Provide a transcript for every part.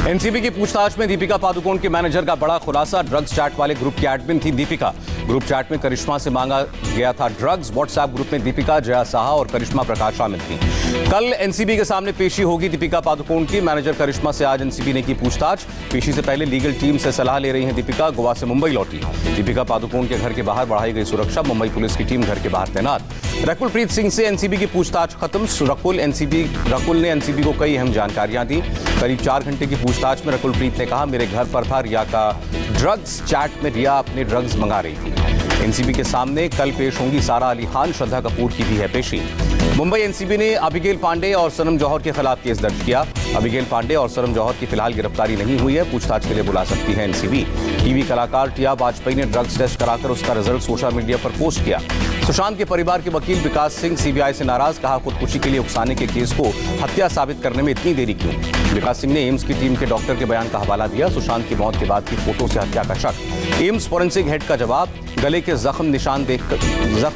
NCB की पूछताछ में दीपिका पादुकोण के मैनेजर का बड़ा खुलासा। ड्रग्स चैट वाले ग्रुप की एडमिन थी दीपिका। ग्रुप चैट में करिश्मा से मांगा गया था ड्रग्स। व्हाट्सएप ग्रुप में दीपिका, जया साहा और करिश्मा प्रकाश शामिल थी। कल एनसीबी के सामने पेशी होगी दीपिका पादुकोण की। मैनेजर करिश्मा से आज एनसीबी ने की पूछताछ। पेशी से पहले लीगल टीम से सलाह ले रही हैं दीपिका। गोवा से मुंबई लौटी दीपिका पादुकोण के घर के बाहर बढ़ाई गई सुरक्षा। मुंबई पुलिस की टीम घर के बाहर तैनात। रकुलप्रीत सिंह से एनसीबी की पूछताछ खत्म। रकुल ने एनसीबी को कई अहम जानकारियां दी। करीब 4 घंटे की पूछताछ में रकुलप्रीत ने कहा, मेरे घर पर था रिया का ड्रग्स चैट में रिया अपने ड्रग्स मंगा रही थी। एनसीबी के सामने कल पेश होंगी सारा अली खान। श्रद्धा कपूर की भी है पेशी। मुंबई एनसीबी ने अबिगेल पांडे और सनम जौहर के खिलाफ केस दर्ज किया। अबिगेल पांडे और सनम जौहर की फिलहाल गिरफ्तारी नहीं हुई है। पूछताछ के लिए बुला सकती है एनसीबी। टीवी कलाकार टिया वाजपेयी ने ड्रग्स टेस्ट कराकर उसका रिजल्ट सोशल मीडिया पर पोस्ट किया। सुशांत के परिवार के वकील विकास सिंह सीबीआई से नाराज। कहा, खुदकुशी के लिए उकसाने के केस को हत्या साबित करने में इतनी देरी क्यों। विकास सिंह ने एम्स की टीम के डॉक्टर के बयान का हवाला दिया। सुशांत की मौत के बाद की फोटो से हत्या का शक। एम्स फोरेंसिक हेड का जवाब, गले के जख्म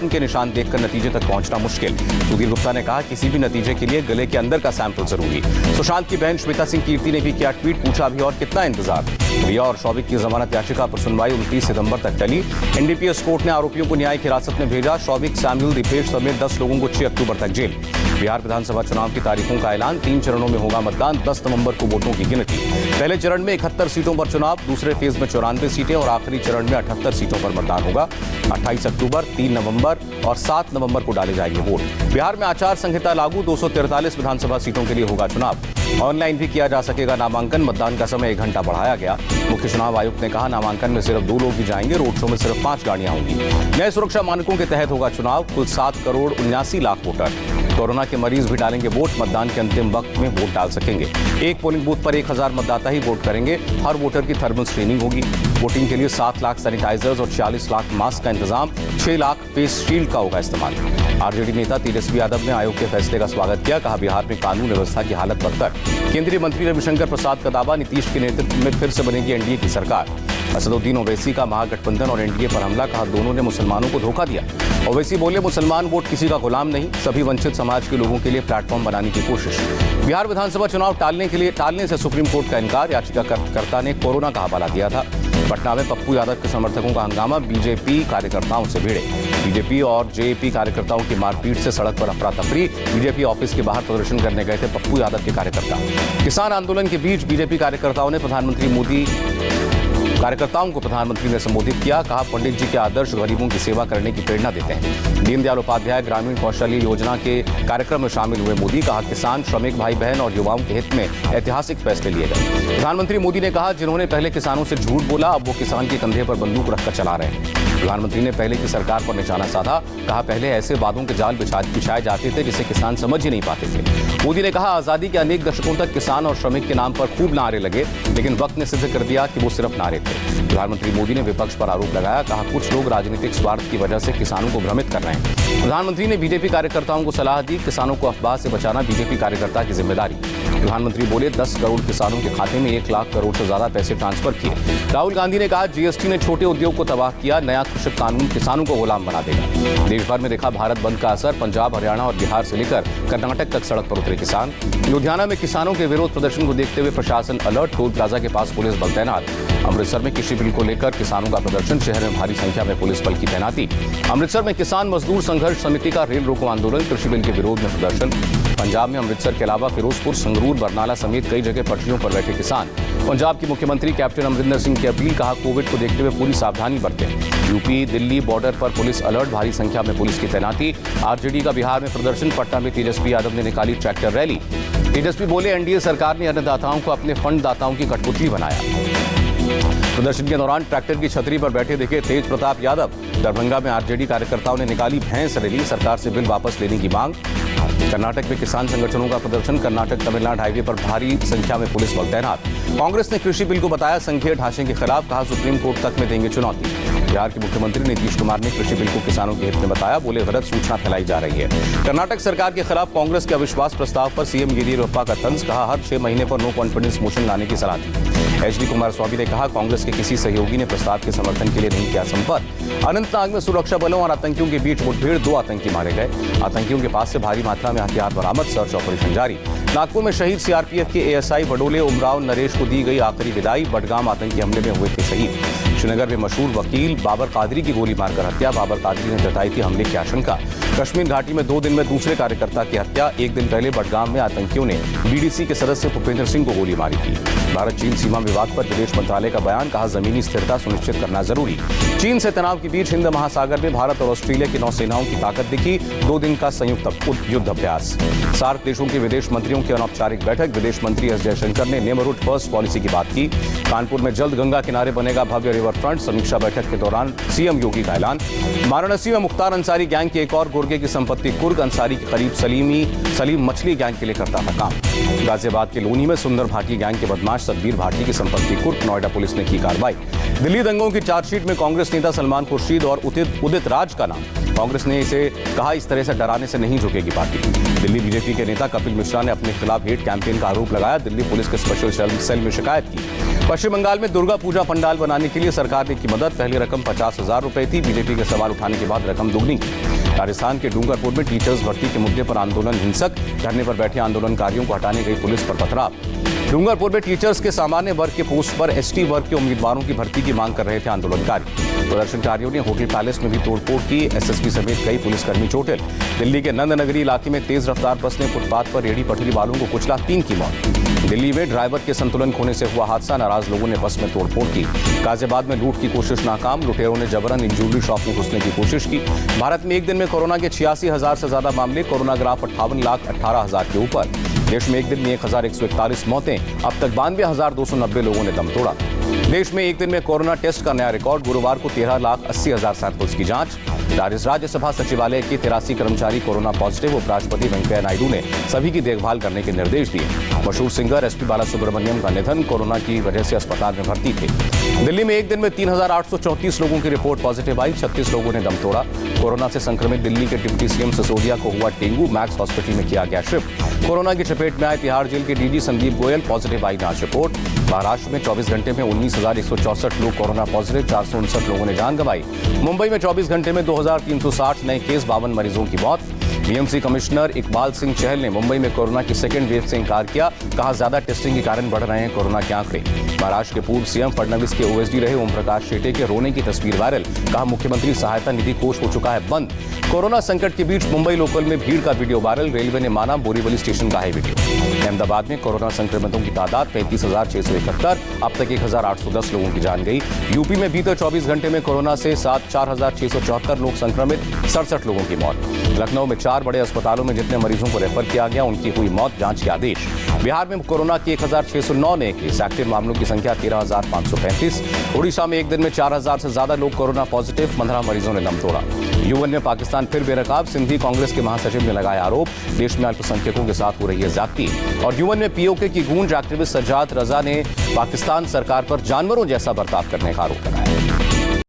के निशान देखकर नतीजे तक पहुंचना मुश्किल। सुधीर गुप्ता ने कहा, किसी भी नतीजे के लिए गले के अंदर का सैंपल जरूरी। सुशांत की बहन श्वेता सिंह कीर्ति ने भी किया ट्वीट। पूछा, अभी और कितना इंतजार। रिया और शौविक की जमानत याचिका पर सुनवाई 29 सितंबर तक चली। एनडीपीएस कोर्ट ने आरोपियों को न्यायिक हिरासत में भेजा। शौविक, सैमुअल, दीपेश समेत 10 लोगों को 6 अक्टूबर तक जेल। बिहार विधानसभा चुनाव की तारीखों का ऐलान। 3 चरणों में होगा मतदान। 10 नवंबर को वोटों की गिनती। पहले चरण में 71 सीटों पर चुनाव। दूसरे फेज में 94 सीटें और आखिरी चरण में 78 सीटों पर मतदान होगा। 28 अक्टूबर, 3 नवंबर और 7 नवंबर को डाले जाएंगे वोट। बिहार में आचार संहिता लागू। 243 विधानसभा सीटों के लिए होगा चुनाव। ऑनलाइन भी किया जा सकेगा नामांकन। मतदान का समय 1 घंटा बढ़ाया गया। मुख्य चुनाव आयुक्त ने कहा, नामांकन में सिर्फ 2 लोग ही जाएंगे। रोड शो में सिर्फ 5 गाड़ियां होंगी। नए सुरक्षा मानकों के तहत होगा चुनाव। कुल 7 करोड़ 79 लाख वोटर। कोरोना के मरीज भी डालेंगे वोट। मतदान के अंतिम वक्त में वोट डाल सकेंगे। एक पोलिंग बूथ पर 1000 मतदाता ही वोट करेंगे। हर वोटर की थर्मल स्क्रीनिंग होगी। वोटिंग के लिए 7 लाख सैनिटाइजर्स और 40 लाख मास्क का इंतजाम। 6 लाख फेस शील्ड का होगा इस्तेमाल। आरजेडी नेता तेजस्वी यादव ने आयोग के फैसले का स्वागत किया। कहा, बिहार में कानून व्यवस्था की हालत बदतर। केंद्रीय मंत्री रविशंकर प्रसाद का दावा, नीतीश के नेतृत्व में फिर से बनेगी एनडीए की सरकार। असदुद्दीन ओवैसी का महागठबंधन और एनडीए पर हमला। कहा, दोनों ने मुसलमानों को धोखा दिया। ओवैसी बोले, मुसलमान वोट किसी का गुलाम नहीं, सभी वंचित समाज के लोगों के लिए प्लेटफॉर्म बनाने की कोशिश। बिहार विधानसभा चुनाव टालने से सुप्रीम कोर्ट का इनकार। याचिकाकर्ता ने कोरोना का हवाला दिया था। पटना में पप्पू यादव के समर्थकों का हंगामा। बीजेपी कार्यकर्ताओं से भिड़े। बीजेपी और जेएपी कार्यकर्ताओं की मारपीट से सड़क पर अफरा तफरी। बीजेपी ऑफिस के बाहर प्रदर्शन करने गए थे पप्पू यादव के कार्यकर्ता। किसान आंदोलन के बीच बीजेपी कार्यकर्ताओं को प्रधानमंत्री ने संबोधित किया। कहा, पंडित जी के आदर्श गरीबों की सेवा करने की प्रेरणा देते हैं। दीनदयाल उपाध्याय ग्रामीण कौशल्य योजना के कार्यक्रम में शामिल हुए मोदी। कहा, किसान, श्रमिक भाई बहन और युवाओं के हित में ऐतिहासिक फैसले लिए गए। प्रधानमंत्री मोदी ने कहा, जिन्होंने पहले किसानों से झूठ बोला, अब वो किसान के कंधे पर बंदूक रखकर चला रहे हैं। प्रधानमंत्री ने पहले की सरकार पर निशाना साधा। कहा, पहले ऐसे वादों के जाल बिछाए जाते थे जिसे किसान समझ ही नहीं पाते थे। मोदी ने कहा, आजादी के अनेक दशकों तक किसान और श्रमिक के नाम पर खूब नारे लगे, लेकिन वक्त ने सिद्ध कर दिया कि वो सिर्फ नारे थे। प्रधानमंत्री मोदी ने विपक्ष पर आरोप लगाया। कहा, कुछ लोग राजनीतिक स्वार्थ की वजह से किसानों को भ्रमित कर रहे हैं। प्रधानमंत्री ने बीजेपी कार्यकर्ताओं को सलाह दी। किसानों को अफवाह से बचाना बीजेपी कार्यकर्ता की जिम्मेदारी। प्रधानमंत्री बोले, 10 करोड़ किसानों के खाते में 1 लाख करोड़ से ज्यादा पैसे ट्रांसफर किए। राहुल गांधी ने कहा, जीएसटी ने छोटे उद्योग को तबाह किया। नया कृषि कानून किसानों को गुलाम बना देगा। देश भर में देखा भारत बंद का असर। पंजाब, हरियाणा और बिहार से लेकर कर्नाटक तक सड़क पर उतरे किसान। लुधियाना में किसानों के विरोध प्रदर्शन को देखते हुए प्रशासन अलर्ट। टोल प्लाजा के पास पुलिस बल तैनात। अमृतसर में कृषि बिल को लेकर किसानों का प्रदर्शन। शहर में भारी संख्या में पुलिस बल की तैनाती। अमृतसर में किसान मजदूर संघर्ष समिति का रेल रोको आंदोलन। कृषि बिल के विरोध में प्रदर्शन। पंजाब में अमृतसर के अलावा फिरोजपुर, संगरूर, बरनाला समेत कई जगह पटरियों पर बैठे किसान। पंजाब के मुख्यमंत्री कैप्टन अमरिंदर सिंह की अपील। कहा, कोविड को देखते हुए पूरी सावधानी बरतें। यूपी, दिल्ली बॉर्डर पर पुलिस अलर्ट। भारी संख्या में पुलिस की तैनाती। आरजेडी का बिहार में प्रदर्शन। पटना में तेजस्वी यादव ने निकाली ट्रैक्टर रैली। तेजस्वी बोले, एनडीए सरकार ने अन्नदाताओं को अपने फंड दाताओं की कठपुतली बनाया। प्रदर्शन के दौरान ट्रैक्टर की छतरी पर बैठे दिखे तेज प्रताप यादव। दरभंगा में आरजेडी कार्यकर्ताओं ने निकाली भैंस रैली। सरकार से बिल वापस लेने की मांग। कर्नाटक में किसान संगठनों का प्रदर्शन। कर्नाटक तमिलनाडु हाईवे पर भारी संख्या में पुलिस बल तैनात। कांग्रेस ने कृषि बिल को बताया संघीय ढांचे के खिलाफ। कहा, सुप्रीम कोर्ट तक में देंगे चुनौती। बिहार के मुख्यमंत्री नीतीश कुमार ने कृषि बिल को किसानों के हित में बताया। बोले, गलत सूचना फैलाई जा रही है। कर्नाटक सरकार के खिलाफ कांग्रेस के अविश्वास प्रस्ताव पर सीएम येदियुरप्पा का तंज। कहा, हर 6 महीने पर नो कॉन्फिडेंस मोशन लाने की सलाह दी। एचडी कुमारस्वामी ने कहा, कांग्रेस के किसी सहयोगी ने प्रस्ताव के समर्थन के लिए नहीं किया संपर्क। अनंतनाग में सुरक्षा बलों और आतंकियों के बीच मुठभेड़, 2 आतंकी मारे गए। आतंकियों के पास से भारी मात्रा में हथियार बरामद, सर्च ऑपरेशन जारी। नागपुर में शहीद सीआरपीएफ के एएसआई बडोले उमराव नरेश को दी गई आखिरी विदाई। बडगाम आतंकी हमले में हुए थे शहीद। श्रीनगर में मशहूर वकील बाबर कादरी की गोली मारकर हत्या। बाबर कादरी ने जताई थी हमले की आशंका। कश्मीर घाटी में 2 दिन में दूसरे कार्यकर्ता की हत्या। 1 दिन पहले बडगाम में आतंकियों ने बीडीसी के सदस्य भूपेंद्र सिंह को गोली मारी थी। भारत चीन सीमा विवाद पर विदेश मंत्रालय का बयान। कहा, जमीनी स्थिरता सुनिश्चित करना जरूरी। चीन से तनाव के बीच हिंद महासागर में भारत और ऑस्ट्रेलिया की नौसेनाओं की ताकत दिखी। 2 दिन का संयुक्त युद्ध अभ्यास। सार्क देशों के विदेश मंत्रियों की अनौपचारिक बैठक। विदेश मंत्री एस जयशंकर ने नेबरहुड फर्स्ट पॉलिसी की बात की। कानपुर में जल्द गंगा किनारे बनेगा भव्य रिवर फ्रंट। समीक्षा बैठक के दौरान सीएम योगी का ऐलान। वाराणसी में मुख्तार अंसारी गैंग की एक और गुर्गे की संपत्ति कुर्क। अंसारी के करीब सलीम मछली गैंग के लिए करता था काम। गाजियाबाद के लोनी में सुंदर भाटी गैंग के बदमाश सतबीर भाटी की संपत्ति कुर्क। नोएडा पुलिस ने की कार्रवाई। दिल्ली दंगों की चार्जशीट में कांग्रेस नेता सलमान खुर्शीद और उदित राज का नाम। कांग्रेस ने इसे कहा, इस तरह से डराने से नहीं झुकेगी पार्टी। दिल्ली बीजेपी के नेता कपिल मिश्रा ने अपने खिलाफ हेट कैंपेन का आरोप लगाया। दिल्ली पुलिस के स्पेशल सेल में शिकायत की। पश्चिम बंगाल में दुर्गा पूजा पंडाल बनाने के लिए सरकार ने की मदद। पहली रकम 50,000 रुपए थी। बीजेपी के सवाल उठाने के बाद रकम दुगनी की। राजस्थान के डूंगरपुर में टीचर्स भर्ती के मुद्दे पर आंदोलन हिंसक। धरने पर बैठे आंदोलनकारियों को हटाने गई पुलिस पर पथराव। डूंगरपुर में टीचर्स के सामान्य वर्ग के पोस्ट पर एसटी वर्ग के उम्मीदवारों की भर्ती की मांग कर रहे थे आंदोलनकारी। प्रदर्शनकारियों ने होटल पैलेस में भी तोड़फोड़ की। एसएसपी समेत कई पुलिसकर्मी चोटिल। दिल्ली के नंदनगरी इलाके में तेज रफ्तार बस ने फुटपाथ पर रेहड़ी पटरी वालों को कुचला, 3 की मौत। दिल्ली में ड्राइवर के संतुलन खोने से हुआ हादसा। नाराज लोगों ने बस में तोड़फोड़ की। गाजियाबाद में लूट की कोशिश नाकाम। लुटेरों ने जबरन एक ज्वेलरी शॉप में घुसने की कोशिश की। भारत में एक दिन में कोरोना के 86,000 से ज्यादा मामले। कोरोना ग्राफ 58,18,000 के ऊपर। देश में एक दिन में 1,141 मौतें। अब तक 92,290 लोगों ने दम तोड़ा। देश में एक दिन में कोरोना टेस्ट का नया रिकॉर्ड। गुरुवार को 13,80,000 सैंपल्स की जांच। राज्यसभा सचिवालय के 83 कर्मचारी कोरोना पॉजिटिव। उपराष्ट्रपति वेंकैया नायडू ने सभी की देखभाल करने के निर्देश दिए। मशहूर सिंगर एसपी बालासुब्रमण्यम का निधन। कोरोना की वजह से अस्पताल में भर्ती थे। दिल्ली में एक दिन में 3,834 लोगों की रिपोर्ट पॉजिटिव आई। 36 लोगों ने दम तोड़ा। कोरोना से संक्रमित दिल्ली के डिप्टी सीएम सिसोदिया को हुआ डेंगू। मैक्स हॉस्पिटल में किया गया शिफ्ट। कोरोना की चपेट में आए तिहाड़ जेल के डीजी संदीप गोयल। पॉजिटिव आई जांच रिपोर्ट। महाराष्ट्र में 24 घंटे में 19,164 लोग कोरोना पॉजिटिव। 459 लोगों ने जान गंवाई। मुंबई में 24 घंटे में 2,360 नए केस। 52 मरीजों की मौत। बीएमसी कमिश्नर इकबाल सिंह चहल ने मुंबई में कोरोना की सेकेंड वेव से इंकार किया। कहा, ज्यादा टेस्टिंग के कारण बढ़ रहे हैं कोरोना के आंकड़े। महाराष्ट्र के पूर्व सीएम फडणवीस के ओएसडी रहे ओम प्रकाश शेटे के रोने की तस्वीर वायरल। कहा, मुख्यमंत्री सहायता निधि कोष हो चुका है बंद। कोरोना संकट के बीच मुंबई लोकल में भीड़ का वीडियो वायरल। रेलवे ने माना बोरीवली स्टेशन का है वीडियो। अहमदाबाद में कोरोना संक्रमितों की तादाद 35,671। अब तक 1,810 लोगों की जान गई। यूपी में बीते 24 घंटे में कोरोना से 4,674 लोग संक्रमित। 67 लोगों की मौत। लखनऊ में 4 बड़े अस्पतालों में जितने मरीजों को रेफर किया गया उनकी हुई मौत। जांच के आदेश। बिहार में कोरोना के 1,609 नए केस। एक्टिव मामलों की संख्या 13,535। उड़ीसा में एक दिन में 4,000 से ज्यादा लोग कोरोना पॉजिटिव। 15 मरीजों ने दम तोड़ा। यूएन में पाकिस्तान फिर बेनकाब। सिंधी कांग्रेस के महासचिव ने लगाया आरोप। देश में अल्पसंख्यकों के साथ हो रही है ज्यादती। और यूएन में पीओके की गूंज। एक्टिविस्ट सज्जाद रजा ने पाकिस्तान सरकार पर जानवरों जैसा बर्ताव करने का आरोप लगाया।